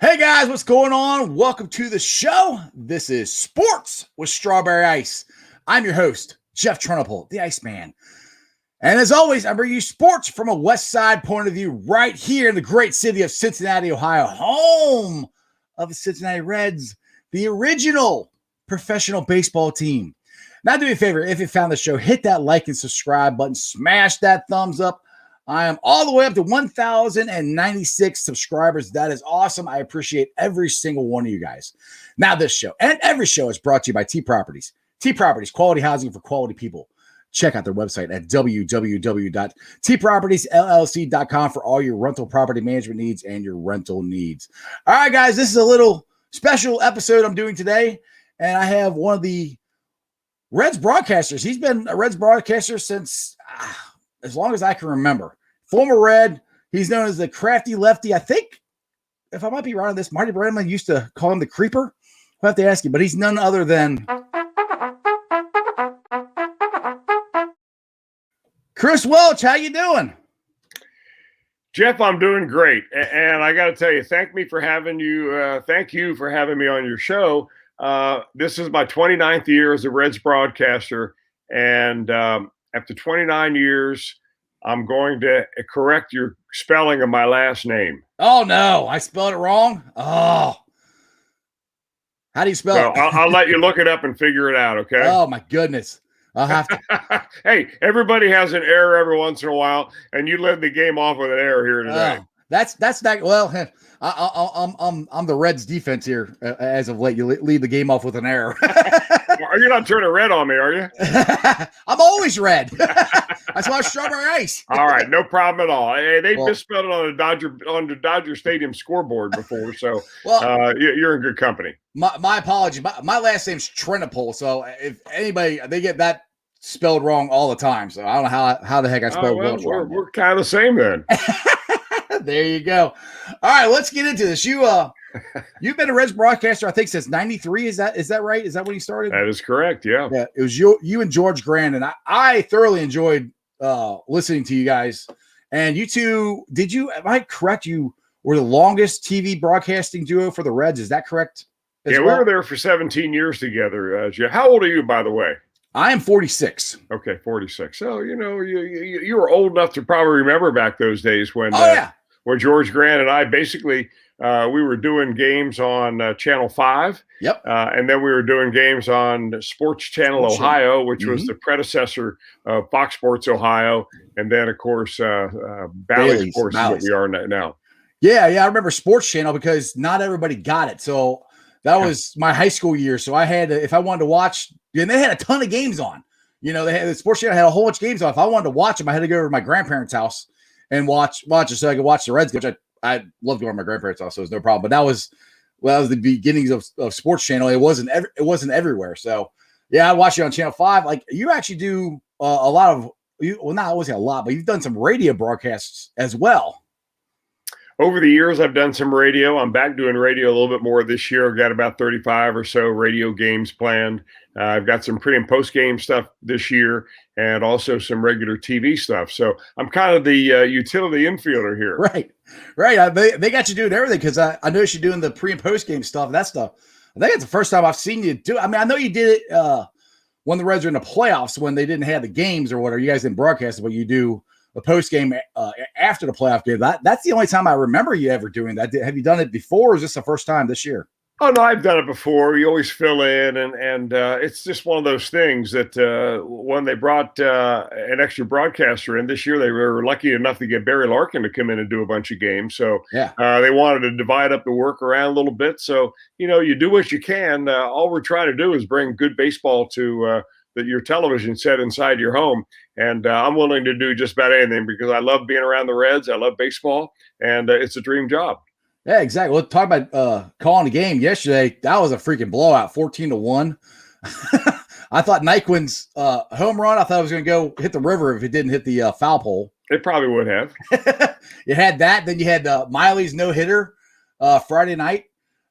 Hey guys, what's going on? Welcome to the show. This is Sports with Strawberry Ice. I'm your host, Jeff Trunapole, the Iceman. And as always, I bring you sports from a West Side point of view right here in the great city of Cincinnati, Ohio, home of the Cincinnati Reds, the original professional baseball team. Now do me a favor, if you found the show, hit that like and subscribe button, smash that thumbs up. I am all the way up to 1,096 subscribers. That is awesome. I appreciate every single one of you guys. Now this show and every show is brought to you by T Properties. T Properties, quality housing for quality people. Check out their website at www.tpropertiesllc.com for all your rental property management needs and your rental needs. All right, guys, this is a little special episode I'm doing today, and I have one of the Reds broadcasters. He's been a Reds broadcaster since as long as I can remember. Former Red. He's known as the crafty lefty. I think, if I might be wrong on this, Marty Brennaman used to call him the creeper. I'll have to ask you, but he's none other than Chris Welsh. How you doing? Jeff, I'm doing great. And I got to tell you, thank you for having me on your show. This is my 29th year as a Reds broadcaster. And after 29 years, I'm going to correct your spelling of my last name. Oh, no. I spelled it wrong? Oh. How do you spell it? I'll let you look it up and figure it out, okay? Oh, my goodness. I'll have to. Hey, everybody has an error every once in a while, and you led the game off with an error here today. That's not well. I'm the Reds defense here as of late. You lead the game off with an error. Are you not turning red on me? Are you? I'm always red. That's why I'm Strawberry Ice. All right, no problem at all. Hey, they misspelled it on the Dodger Stadium scoreboard before, so you're in good company. My apology. My last name's Trenopole, so if anybody they get that spelled wrong all the time, so I don't know how the heck I spelled it wrong. We're kind of the same then. There you go. All right, let's get into this. You've been a Reds broadcaster, I think, since '93. Is that right? Is that when you started? That is correct. Yeah. Yeah. It was you and George Grand, and I thoroughly enjoyed listening to you guys. And you two, am I correct? You were the longest TV broadcasting duo for the Reds. Is that correct? Yeah, we were there for 17 years together. Jeff. How old are you, by the way? I am 46. Okay, 46. So you were old enough to probably remember back those days when. Where George Grant and I basically we were doing games on Channel 5. Yep. And then we were doing games on Sports Channel Ohio, which was the predecessor of Fox Sports Ohio. And then, of course, Bally's, Sports is what we are now. Yeah. I remember Sports Channel because not everybody got it. So that was my high school year. So I had to, if I wanted to watch, and they had a ton of games on. The Sports Channel had a whole bunch of games on. If I wanted to watch them, I had to go over to my grandparents' house and watch it so I could watch the Reds, which I love going to my grandparents' house, so it was no problem. But that was the beginnings of Sports Channel. It wasn't everywhere. So yeah, I watched it on Channel 5. Like you actually do a lot of not always a lot, but you've done some radio broadcasts as well. Over the years, I've done some radio. I'm back doing radio a little bit more this year. I've got about 35 or so radio games planned. I've got some pre- and post-game stuff this year and also some regular TV stuff. So I'm kind of the utility infielder here. Right. They got you doing everything because I noticed you doing the pre- and post-game stuff. And that stuff. I think it's the first time I've seen you do it. I mean, I know you did it when the Reds were in the playoffs when they didn't have the games or whatever. You guys didn't broadcast it, but you do a post game after the playoff game. That's the only time I remember you ever doing that. Have you done it before, or is this the first time this year? Oh, no, I've done it before. You always fill in, and it's just one of those things that when they brought an extra broadcaster in this year, they were lucky enough to get Barry Larkin to come in and do a bunch of games. So they wanted to divide up the work around a little bit. So, you do what you can. All we're trying to do is bring good baseball to your television set inside your home. And I'm willing to do just about anything because I love being around the Reds. I love baseball, and it's a dream job. Yeah, exactly. Let's talk about calling the game yesterday. That was a freaking blowout, 14-1. I thought Nyquin's home run, I thought it was going to go hit the river if it didn't hit the foul pole. It probably would have. You had that. Then you had Miley's no-hitter Friday night.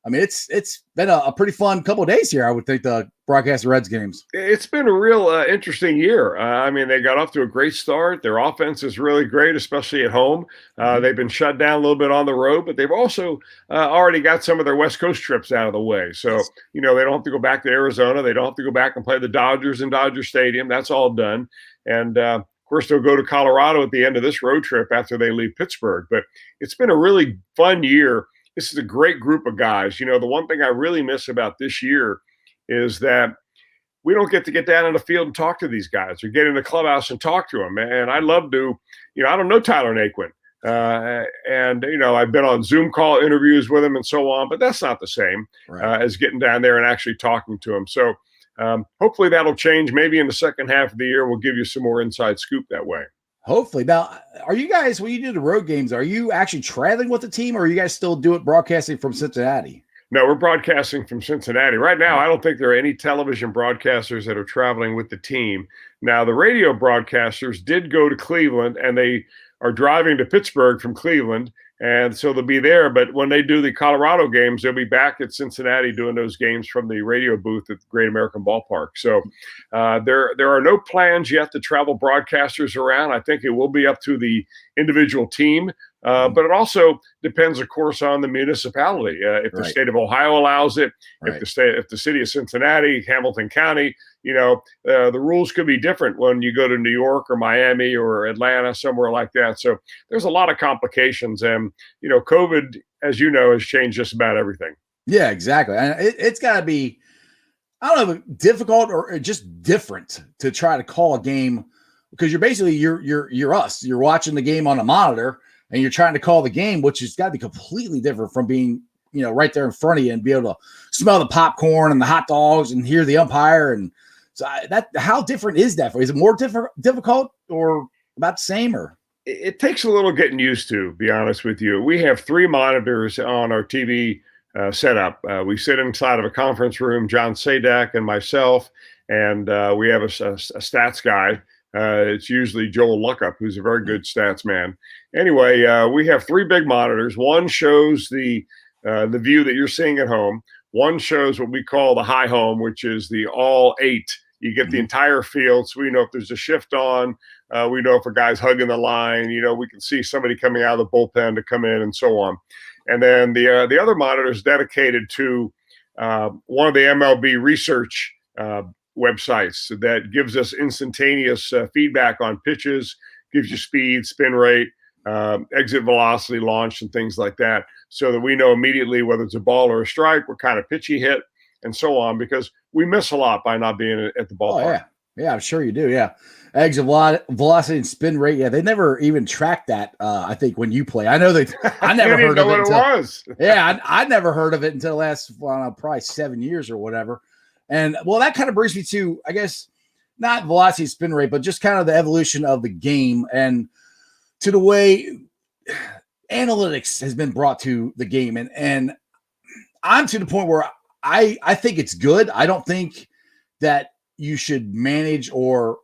I mean, it's been a pretty fun couple of days here. I would think the broadcast Reds games. It's been a real interesting year. I mean, they got off to a great start. Their offense is really great, especially at home. They've been shut down a little bit on the road, but they've also already got some of their West Coast trips out of the way. So, they don't have to go back to Arizona. They don't have to go back and play the Dodgers in Dodger Stadium. That's all done. And, of course, they'll go to Colorado at the end of this road trip after they leave Pittsburgh. But it's been a really fun year. This is a great group of guys. The one thing I really miss about this year is that we don't get to get down in the field and talk to these guys or get in the clubhouse and talk to them. And I love to, I don't know Tyler Naquin. And I've been on Zoom call interviews with him and so on, but that's not the same as getting down there and actually talking to him. So hopefully that'll change. Maybe in the second half of the year, we'll give you some more inside scoop that way. Hopefully. Now, are you guys, when you do the road games, are you actually traveling with the team, or are you guys still broadcasting from Cincinnati? No, we're broadcasting from Cincinnati. Right now, I don't think there are any television broadcasters that are traveling with the team. Now, the radio broadcasters did go to Cleveland, and they are driving to Pittsburgh from Cleveland, and so they'll be there. But when they do the Colorado games, they'll be back at Cincinnati doing those games from the radio booth at the Great American Ballpark. So there are no plans yet to travel broadcasters around. I think it will be up to the individual team. But it also depends, of course, on the municipality. If the state of Ohio allows it, if the city of Cincinnati, Hamilton County, the rules could be different when you go to New York or Miami or Atlanta, somewhere like that. So there's a lot of complications. And, COVID, as you know, has changed just about everything. Yeah, exactly. And it's got to be, I don't know, difficult or just different to try to call a game, because you're us. You're watching the game on a monitor, and you're trying to call the game, which has got to be completely different from being, right there in front of you and be able to smell the popcorn and the hot dogs and hear the umpire. And so how different is that? Is it more difficult or about the same? Or it takes a little getting used to be honest with you. We have 3 monitors on our TV setup. We sit inside of a conference room, John Sadecki and myself, and we have a stats guy. It's usually Joel Luckup, who's a very good stats man. Anyway, we have 3 big monitors. One shows the view that you're seeing at home. One shows what we call the high home, which is the all 8. You get the entire field, so we know if there's a shift on. We know if a guy's hugging the line. We can see somebody coming out of the bullpen to come in and so on. And then the other monitor is dedicated to one of the MLB research websites that gives us instantaneous feedback on pitches, gives you speed, spin rate, exit velocity, launch, and things like that, so that we know immediately whether it's a ball or a strike, what kind of pitch you hit, and so on, because we miss a lot by not being at the ballpark. Yeah, I'm sure you do. Yeah. Exit velocity and spin rate. Yeah, they never even tracked that. I think when you play, I know I never heard of it. I never heard of it until the last probably 7 years or whatever. And well, that kind of brings me to, I guess, not velocity spin rate, but just kind of the evolution of the game and to the way analytics has been brought to the game. And I'm to the point where I think it's good. I don't think that you should manage or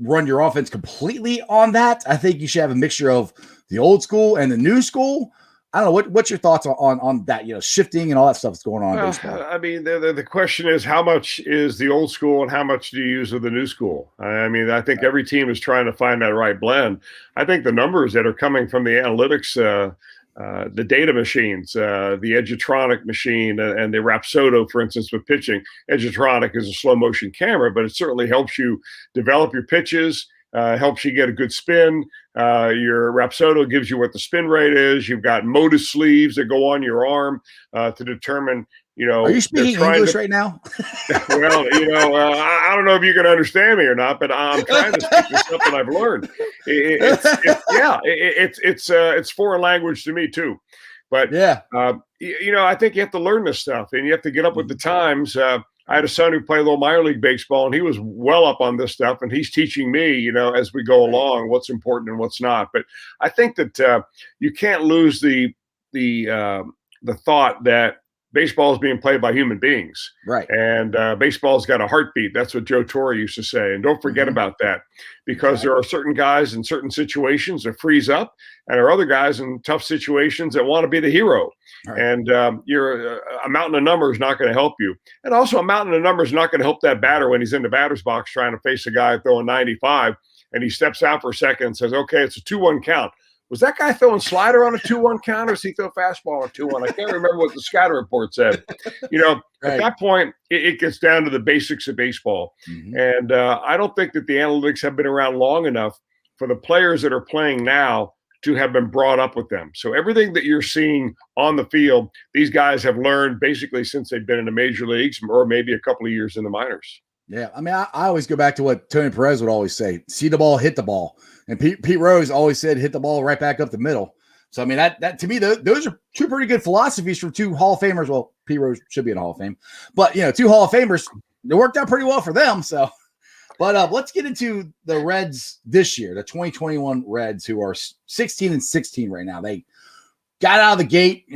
run your offense completely on that. I think you should have a mixture of the old school and the new school. I don't know. What's your thoughts on that, shifting and all that stuff that's going on in baseball? I mean, the question is, how much is the old school and how much do you use of the new school? I mean, I think every team is trying to find that right blend. I think the numbers that are coming from the analytics, the data machines, the Edgertronic machine and the Rapsodo, for instance, with pitching. Edgertronic is a slow motion camera, but it certainly helps you develop your pitches, helps you get a good spin. Your Rapsodo gives you what the spin rate is. You've got Modus sleeves that go on your arm to determine, Are you speaking English right now? Well, I don't know if you can understand me or not, but I'm trying to speak the stuff that I've learned. It's foreign language to me too. But I think you have to learn this stuff and you have to get up with the times. I had a son who played a little minor league baseball, and he was well up on this stuff, and he's teaching me, as we go along, what's important and what's not. But I think that you can't lose the thought that baseball is being played by human beings. Right. And baseball's got a heartbeat. That's what Joe Torre used to say. And don't forget about that, because there are certain guys in certain situations that freeze up, and there are other guys in tough situations that want to be the hero. Right. And a mountain of numbers is not going to help you. And also a mountain of numbers is not going to help that batter when he's in the batter's box trying to face a guy throwing 95, and he steps out for a second and says, okay, it's a 2-1 count. Was that guy throwing slider on a 2-1 count, or does he throw fastball on a 2-1? I can't remember what the scatter report said. Right. At that point, it gets down to the basics of baseball. And I don't think that the analytics have been around long enough for the players that are playing now to have been brought up with them. So everything that you're seeing on the field, these guys have learned basically since they've been in the major leagues, or maybe a couple of years in the minors. Yeah, I mean, I always go back to what Tony Perez would always say: see the ball, hit the ball. And Pete Rose always said, hit the ball right back up the middle. So I mean, that to me, those are two pretty good philosophies from two Hall of Famers. Well, Pete Rose should be in the Hall of Fame, but two Hall of Famers. It worked out pretty well for them. So, but let's get into the Reds this year, the 2021 Reds, who are 16-16 right now. They got out of the gate,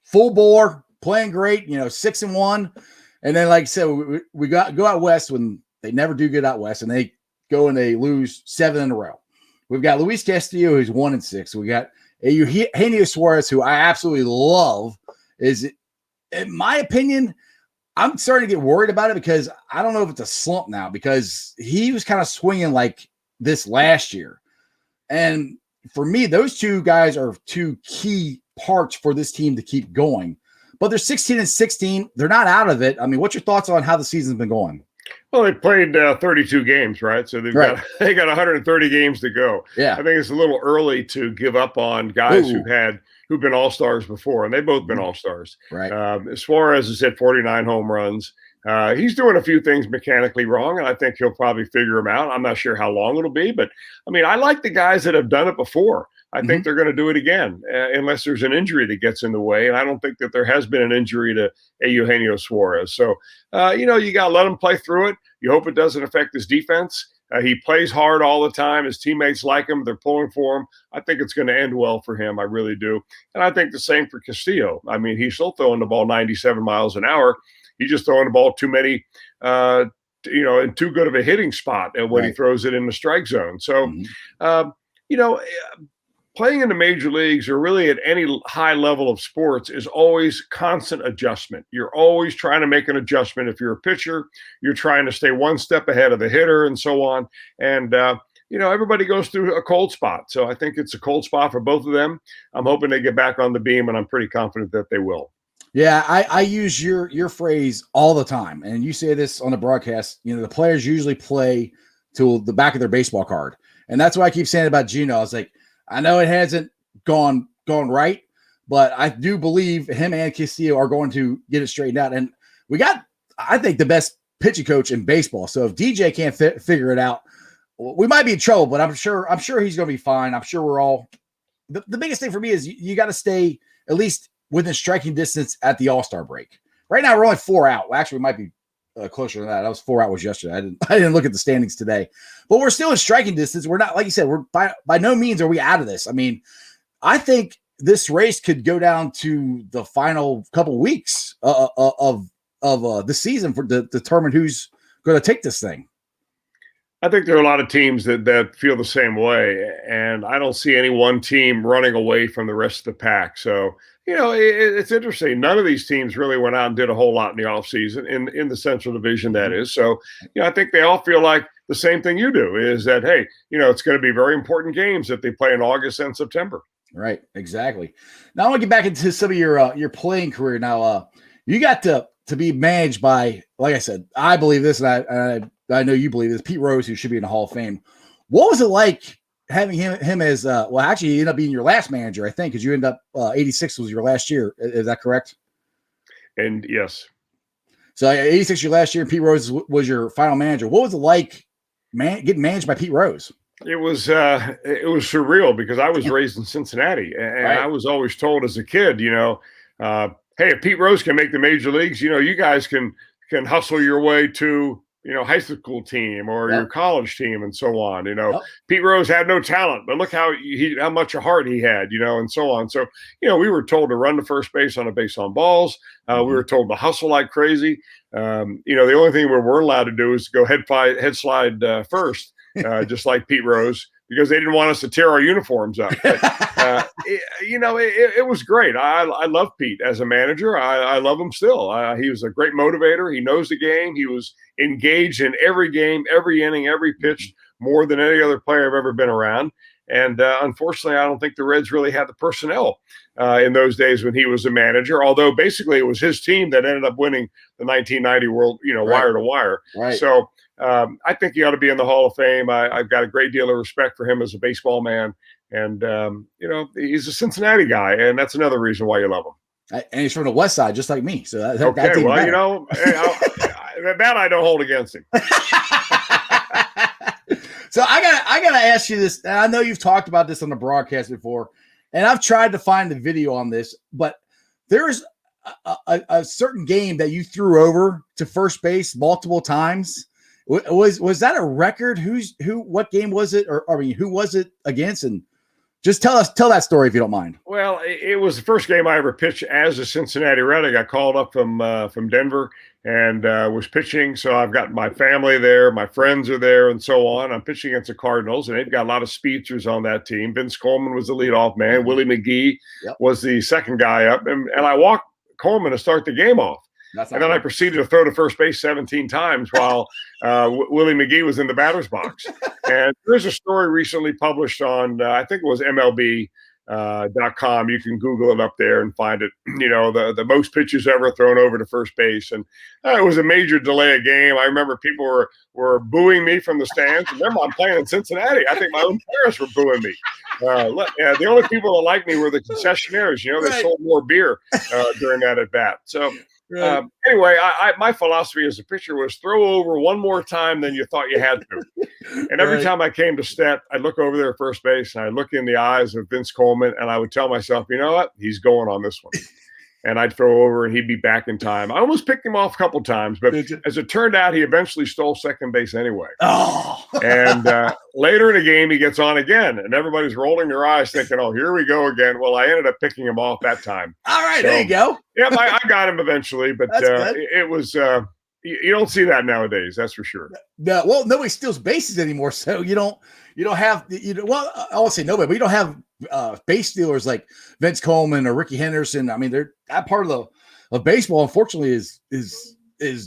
full bore, playing great, 6-1. And then, like I said, we go out west when they never do good out west, and they go and they lose 7 in a row. We've got Luis Castillo, who's 1-6. We got Eugenio Suarez, who I absolutely love. In my opinion, I'm starting to get worried about it, because I don't know if it's a slump now, because he was kind of swinging like this last year. And for me, those two guys are two key parts for this team to keep going. But they're 16-16. They're not out of it. I mean, what's your thoughts on how the season's been going? Well, they played 32 games, right? So they got 130 games to go. Yeah, I think it's a little early to give up on guys who've been all-stars before, and they've both been all-stars. Right. Suarez has hit 49 home runs. He's doing a few things mechanically wrong, and I think he'll probably figure them out. I'm not sure how long it'll be, but I mean, I like the guys that have done it before. I think they're going to do it again, unless there's an injury that gets in the way. And I don't think that there has been an injury to Eugenio Suarez. So, you got to let him play through it. You hope it doesn't affect his defense. He plays hard all the time. His teammates like him. They're pulling for him. I think it's going to end well for him. I really do. And I think the same for Castillo. I mean, he's still throwing the ball 97 miles an hour. He's just throwing the ball too many, in too good of a hitting spot when he throws it in the strike zone. So, playing in the major leagues, or really at any high level of sports, is always constant adjustment. You're always trying to make an adjustment. If you're a pitcher, you're trying to stay one step ahead of the hitter, and so on. And, everybody goes through a cold spot. So I think it's a cold spot for both of them. I'm hoping they get back on the beam, and I'm pretty confident that they will. Yeah, I use your phrase all the time, and you say this on the broadcast. The players usually play to the back of their baseball card, and that's why I keep saying about Gino. I was like, I know it hasn't gone right, but I do believe him and Castillo are going to get it straightened out. And we got, I think, the best pitching coach in baseball. So if DJ can't figure it out, we might be in trouble. But I'm sure he's going to be fine. I'm sure we're all. The biggest thing for me is you got to stay at least within striking distance at the AllStar break. Right now, we're only 4 out. Well, actually, we might be closer than that. I was 4 out yesterday. I didn't look at the standings today, but we're still in striking distance. We're not, like you said, we're by no means are we out of this. I mean, I think this race could go down to the final couple weeks of the season to determine who's going to take this thing. I think there are a lot of teams that feel the same way, and I don't see any one team running away from the rest of the pack. So, it's interesting. None of these teams really went out and did a whole lot in the offseason in the Central Division, that is. So, I think they all feel like the same thing you do, is that, hey, it's going to be very important games that they play in August and September. Right, exactly. Now I want to get back into some of your playing career. Now, you got to be managed by, like I said, I believe this, and I know you believe this, Pete Rose, who should be in the Hall of Fame. What was it like having him as actually, he ended up being your last manager, I think, because you ended up 86 was your last year. Is that correct? And yes. So 86 your last year, and Pete Rose was your final manager. What was it like getting managed by Pete Rose? It was surreal, because I was raised in Cincinnati, and right. I was always told as a kid, hey, if Pete Rose can make the major leagues, you guys can hustle your way to high school team or Yep. your college team and so on. Yep. Pete Rose had no talent, but look how much a heart he had, and so on. So, we were told to run to first base on a base on balls. We were told to hustle like crazy. The only thing we weren't allowed to do is go head slide first, just like Pete Rose, because they didn't want us to tear our uniforms up. But, it was great. I love Pete as a manager. I love him still. He was a great motivator. He knows the game. He was engaged in every game, every inning, every pitch, more than any other player I've ever been around. And unfortunately, I don't think the Reds really had the personnel in those days when he was a manager, although basically it was his team that ended up winning the 1990 World, wire to wire. Right. So I think he ought to be in the Hall of Fame. I've got a great deal of respect for him as a baseball man. And, he's a Cincinnati guy, and that's another reason why you love him. And he's from the West Side, just like me. So that's okay. Well, that I don't hold against him. So I gotta ask you this. And I know you've talked about this on the broadcast before, and I've tried to find the video on this, but there's a certain game that you threw over to first base multiple times. Was that a record? What game was it? Or who was it against? And just tell that story if you don't mind. Well, it was the first game I ever pitched as a Cincinnati Red. I got called up from Denver and was pitching. So I've got my family there, my friends are there, and so on. I'm pitching against the Cardinals, and they've got a lot of speedsters on that team. Vince Coleman was the leadoff man. Willie McGee was the second guy up, and I walked Coleman to start the game off. And then I proceeded to throw to first base 17 times while Willie McGee was in the batter's box. And there's a story recently published on, I think it was MLB.com. You can Google it up there and find it. The most pitches ever thrown over to first base. And it was a major delay of game. I remember people were booing me from the stands. Remember, I'm playing in Cincinnati. I think my own parents were booing me. The only people that liked me were the concessionaires. They sold more beer during that at bat. So. Right. Anyway, my philosophy as a pitcher was throw over one more time than you thought you had to. And every time I came to step, I'd look over there at first base and I'd look in the eyes of Vince Coleman and I would tell myself, you know what? He's going on this one. And I'd throw over and he'd be back in time. I almost picked him off a couple times, but as it turned out, he eventually stole second base anyway. Oh. And later in the game, he gets on again, and everybody's rolling their eyes thinking, oh, here we go again. Well, I ended up picking him off that time. All right, there you go. Yeah, I got him eventually, but it was you don't see that nowadays, that's for sure. No, well, nobody steals bases anymore, so you don't have well, I won't say nobody, but you don't have base stealers like Vince Coleman or Ricky Henderson. I mean, they're that part of baseball, unfortunately, is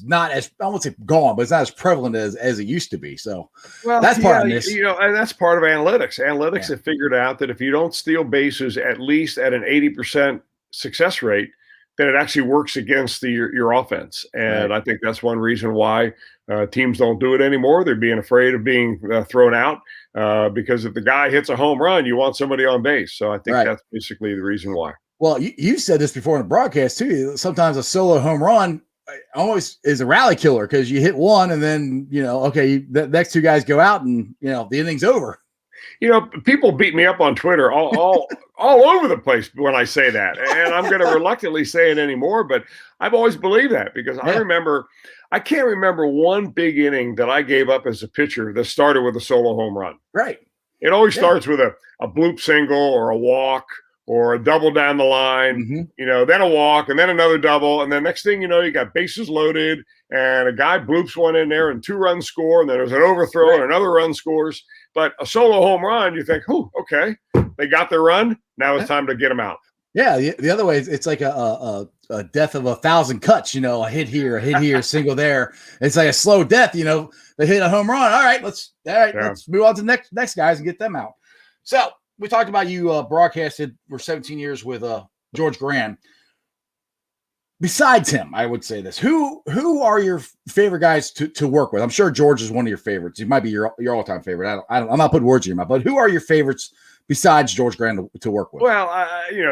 not as, I won't say gone, but it's not as prevalent as it used to be. So that's part of this. And that's part of analytics. Analytics have figured out that if you don't steal bases at least at an 80% success rate, then it actually works against your offense. And I think that's one reason why teams don't do it anymore. They're being afraid of being thrown out because if the guy hits a home run, you want somebody on base. So I think that's basically the reason why. Well, you said this before in the broadcast too. Sometimes a solo home run always is a rally killer because you hit one and then, the next two guys go out and, the inning's over. People beat me up on Twitter all over the place when I say that. And I'm going to reluctantly say it anymore, but I've always believed that because I can't remember one big inning that I gave up as a pitcher that started with a solo home run. Right. It always starts with a bloop single or a walk or a double down the line, then a walk and then another double. And then next thing you know, you got bases loaded and a guy bloops one in there and 2 runs score. And then there's an overthrow and another run scores. But a solo home run, you think, okay, they got their run. Now it's time to get them out. Yeah. The other way, it's like a death of 1,000 cuts, a hit here, single there. It's like a slow death, they hit a home run. All right, let's move on to the next guys and get them out. So we talked about you broadcasted for 17 years with George Graham. Besides him, I would say this. Who are your favorite guys to work with? I'm sure George is one of your favorites. He might be your all-time favorite. I'm not putting words in your mouth, but who are your favorites besides George Graham to work with? Well,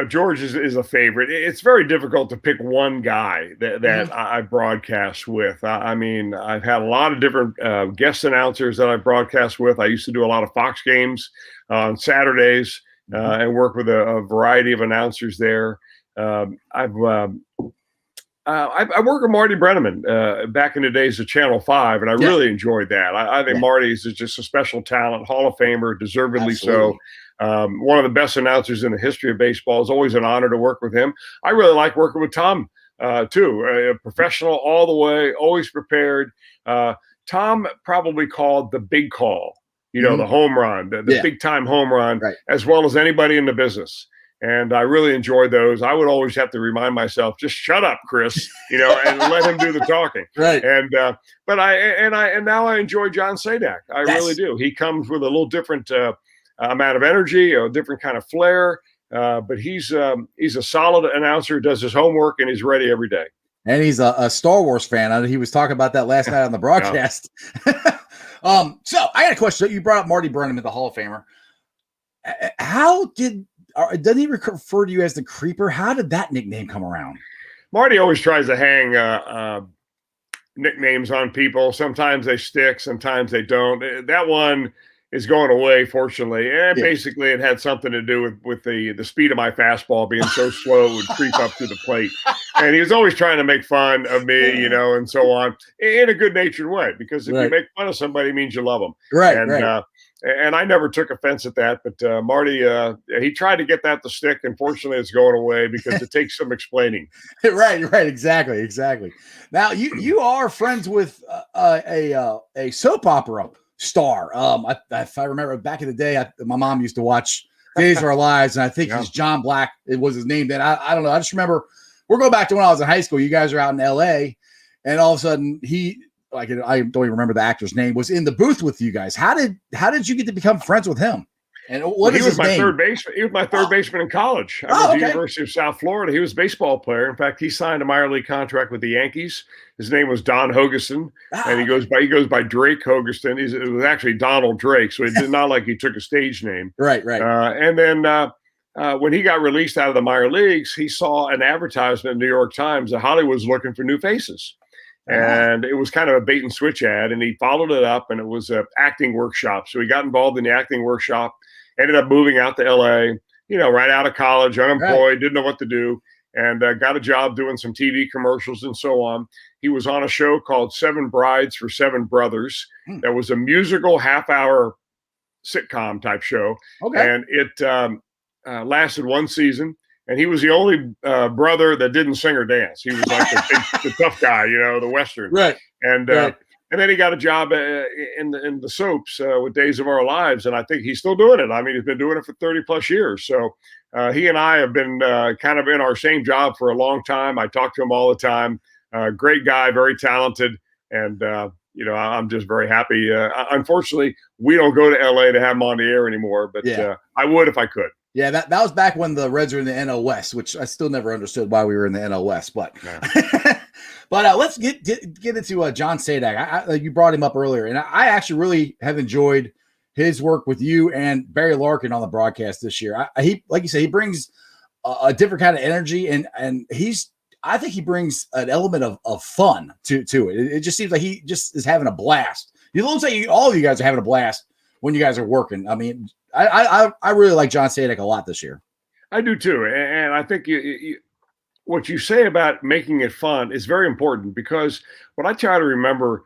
George is a favorite. It's very difficult to pick one guy that I broadcast with. I mean, I've had a lot of different guest announcers that I broadcast with. I used to do a lot of Fox games on Saturdays and work with a variety of announcers there. I worked with Marty Brenneman back in the days of Channel 5, and I really enjoyed that. I think Marty's is just a special talent, Hall of Famer, deservedly so. One of the best announcers in the history of baseball. It's always an honor to work with him. I really like working with Tom, too. A professional all the way, always prepared. Tom probably called the big call, the home run, the big-time home run, as well as anybody in the business. And I really enjoyed those. I would always have to remind myself, just shut up, Chris, and let him do the talking. Right. And but now I enjoy John Sadecki. I really do. He comes with a little different amount of energy, a different kind of flair. But he's a solid announcer, does his homework, and he's ready every day. And he's a Star Wars fan. He was talking about that last night on the broadcast. So I got a question. You brought up Marty Brenneman, the Hall of Famer. Doesn't he refer to you as the Creeper? How did that nickname come around? Marty always tries to hang nicknames on people. Sometimes they stick, sometimes they don't. That one is going away, fortunately. And basically it had something to do with the speed of my fastball being so slow it would creep up to the plate. And he was always trying to make fun of me, and so on, in a good-natured way, because if you make fun of somebody, it means you love them. And I never took offense at that, but Marty, he tried to get that to stick. Unfortunately, it's going away because it takes some explaining. Right, exactly. Now, you are friends with a soap opera star. If I remember back in the day, my mom used to watch Days of Our Lives, and I think he's John Black. It was his name then. I don't know. I just remember we're going back to when I was in high school. You guys are out in L.A., and all of a sudden I don't even remember the actor's name, was in the booth with you guys. How did you get to become friends with him? And what is his name? Third baseman. He was my third baseman in college. I was at the University of South Florida. He was a baseball player. In fact, he signed a minor league contract with the Yankees. His name was Don Hogeston, and he goes by Drake Hogeston. It was actually Donald Drake, so it's not like he took a stage name. Right. And then when he got released out of the minor leagues, he saw an advertisement in the New York Times that Hollywood was looking for new faces. And it was kind of a bait and switch ad, and he followed it up, and it was an acting workshop. So he got involved in the acting workshop, ended up moving out to LA, right out of college, unemployed, didn't know what to do, and got a job doing some TV commercials and so on. He was on a show called Seven Brides for Seven Brothers. That was a musical half-hour sitcom type show, and it lasted one season. And he was the only brother that didn't sing or dance. He was like the tough guy, the Western. Right. And then he got a job in the soaps with Days of Our Lives, and I think he's still doing it. I mean, he's been doing it for 30 plus years. So he and I have been kind of in our same job for a long time. I talk to him all the time. Great guy, very talented, and I'm just very happy. Unfortunately, we don't go to LA to have him on the air anymore, but I would if I could. Yeah, that was back when the Reds were in the NL West, which I still never understood why we were in the NL West. But but let's get into John Sadecki. You brought him up earlier, and I actually really have enjoyed his work with you and Barry Larkin on the broadcast this year. He, like you said, he brings a different kind of energy, and I think he brings an element of fun to it. It just seems like he just is having a blast. It looks like all of you guys are having a blast when you guys are working. I mean, I really like John Sadecki a lot this year. I do too, and I think what you say about making it fun is very important, because what I try to remember,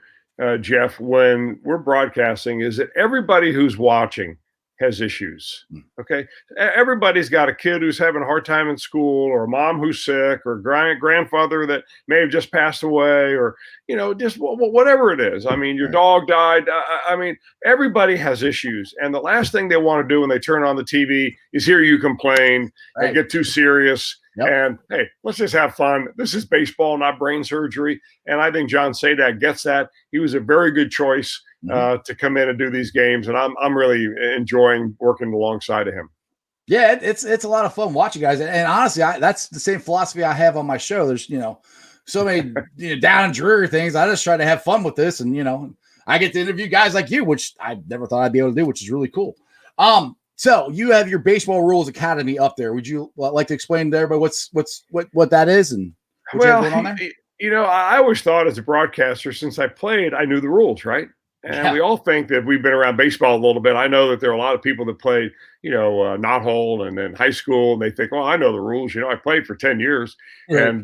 Jeff, when we're broadcasting, is that everybody who's watching has issues. Okay, everybody's got a kid who's having a hard time in school, or a mom who's sick, or grandfather that may have just passed away, or just whatever it is. I mean, your dog died. I mean, everybody has issues, and the last thing they want to do when they turn on the TV is hear you complain and get too serious. And hey, let's just have fun. This is baseball, not brain surgery. And I think John Sadecki gets that. He was a very good choice to come in and do these games, and I'm really enjoying working alongside of him. Yeah, it's a lot of fun watching guys, and honestly, that's the same philosophy I have on my show. There's so many down and dreary things. I just try to have fun with this, and I get to interview guys like you, which I never thought I'd be able to do, which is really cool. So you have your Baseball Rules Academy up there. Would you like to explain to everybody what that is and what you have going on there? I always thought as a broadcaster, since I played, I knew the rules, right? And we all think that we've been around baseball a little bit. I know that there are a lot of people that played, knot hole and then high school, and they think, well, I know the rules. I played for 10 years. Right. And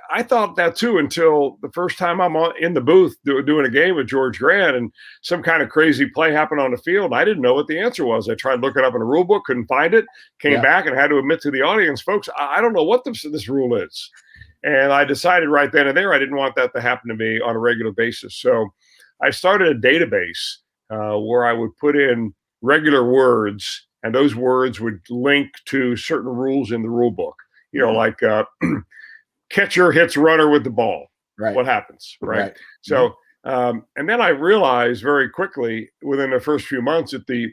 I thought that too until the first time I'm in the booth doing a game with George Grant, and some kind of crazy play happened on the field. I didn't know what the answer was. I tried looking up in a rule book, couldn't find it, came back and had to admit to the audience, folks, I don't know what this rule is. And I decided right then and there I didn't want that to happen to me on a regular basis. So I started a database where I would put in regular words, and those words would link to certain rules in the rule book. Like catcher hits runner with the ball. Right. What happens? Right. So, and then I realized very quickly within the first few months that the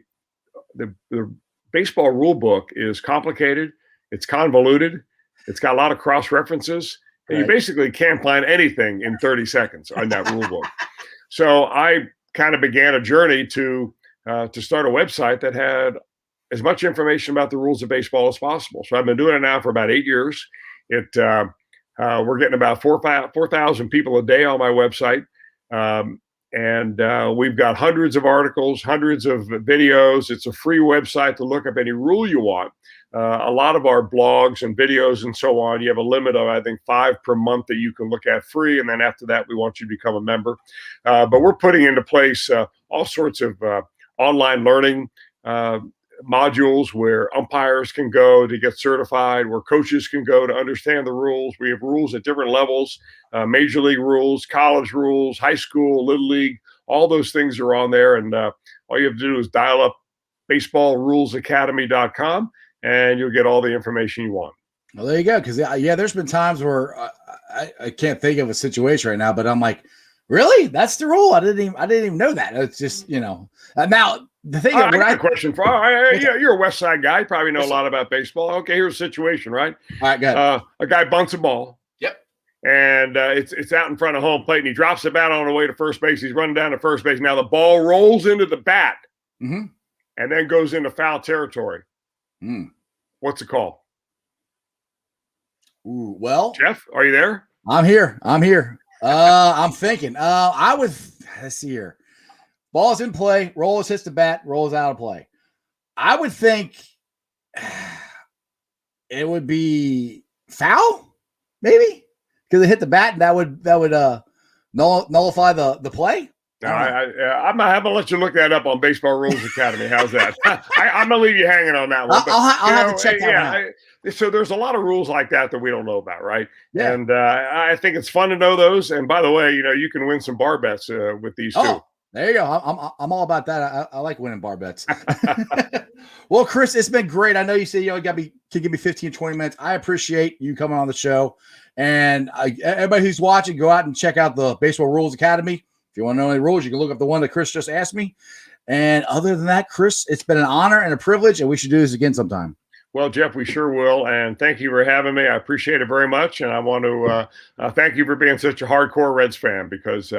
baseball rule book is complicated. It's convoluted. It's got a lot of cross references. And you basically can't find anything in 30 seconds on that rule book. So I kind of began a journey to start a website that had as much information about the rules of baseball as possible. So I've been doing it now for about 8 years. We're getting about 4,000 people a day on my website. And we've got hundreds of articles, hundreds of videos. It's a free website to look up any rule you want. A lot of our blogs and videos and so on, you have a limit of, I think, 5 per month that you can look at free. And then after that, we want you to become a member. But we're putting into place all sorts of online learning modules where umpires can go to get certified, where coaches can go to understand the rules. We have rules at different levels, major league rules, college rules, high school, little league, all those things are on there. And all you have to do is dial up baseballrulesacademy.com and you'll get all the information you want. Well, there you go. Because there's been times where I can't think of a situation right now, but I'm like, really? That's the rule? I didn't even know that. It's just, now the thing. I got a question for you're a West Side guy. You probably know a lot about baseball. Okay, here's a situation, right? All right, go ahead. A guy bunts a ball. Yep. And it's out in front of home plate, and he drops the bat on the way to first base. He's running down to first base. Now the ball rolls into the bat, and then goes into foul territory. What's the call? Ooh, well, Jeff, are you there? I'm here. I'm thinking. Let's see here. Ball's in play. Rolls hits the bat. Rolls out of play. I would think it would be foul, maybe, because it hit the bat, and that would nullify the play. I'm going to let you look that up on Baseball Rules Academy. How's that? I'm going to leave you hanging on that one. I'll have to check that out. So there's a lot of rules like that we don't know about, right? Yeah. And I think it's fun to know those. And by the way, you can win some bar bets with these too. There you go. I'm all about that. I like winning bar bets. Well, Chris, it's been great. I know you said can give me 15, 20 minutes. I appreciate you coming on the show. And everybody who's watching, go out and check out the Baseball Rules Academy. If you want to know any rules, you can look up the one that Chris just asked me. And other than that, Chris, it's been an honor and a privilege, and we should do this again sometime. Well, Jeff, we sure will. And thank you for having me. I appreciate it very much. And I want to thank you for being such a hardcore Reds fan, because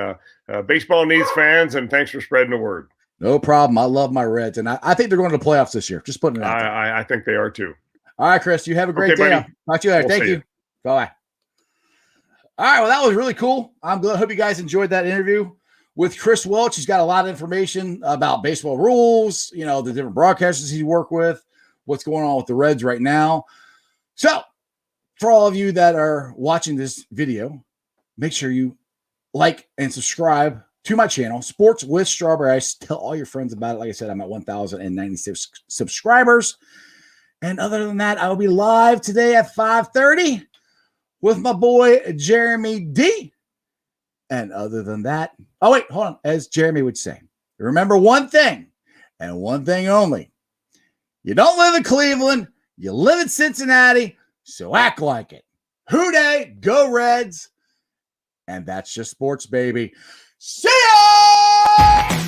baseball needs fans, and thanks for spreading the word. No problem. I love my Reds, and I think they're going to the playoffs this year. Just putting it out there. I think they are too. All right, Chris, you have a great day. Buddy. Talk to you later. Thank you. You. Bye. All right, well, that was really cool. I'm glad. Hope you guys enjoyed that interview with Chris Welsh. He's got a lot of information about baseball rules, the different broadcasters he worked with, what's going on with the Reds right now. So for all of you that are watching this video, make sure you like and subscribe to my channel, Sports with Strawberry Ice. Tell all your friends about it. Like I said, I'm at 1,096 subscribers. And other than that, I will be live today at 5:30 with my boy, Jeremy D. And other than that, hold on. As Jeremy would say, remember one thing and one thing only. You don't live in Cleveland. You live in Cincinnati. So act like it. Hoo day, go Reds. And that's just sports, baby. See ya!